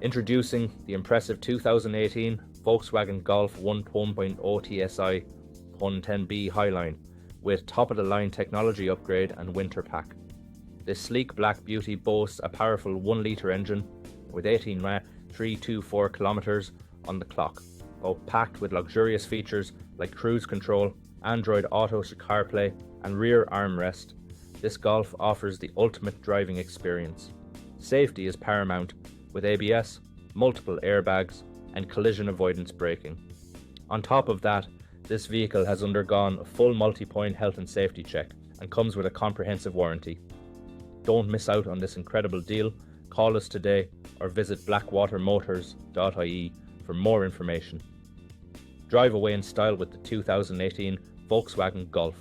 Introducing the impressive 2018 Volkswagen Golf 1.0 TSI 110B Highline with top-of-the-line technology upgrade and winter pack. This sleek black beauty boasts a powerful 1 litre engine with 324 kilometres on the clock, both packed with luxurious features like cruise control, Android AutoCarplay and rear armrest. This Golf offers the ultimate driving experience. Safety is paramount with ABS, multiple airbags and collision avoidance braking. On top of that, this vehicle has undergone a full multi-point health and safety check and comes with a comprehensive warranty. Don't miss out on this incredible deal. Call us today or visit blackwatermotors.ie for more information. Drive away in style with the 2018 Volkswagen Golf.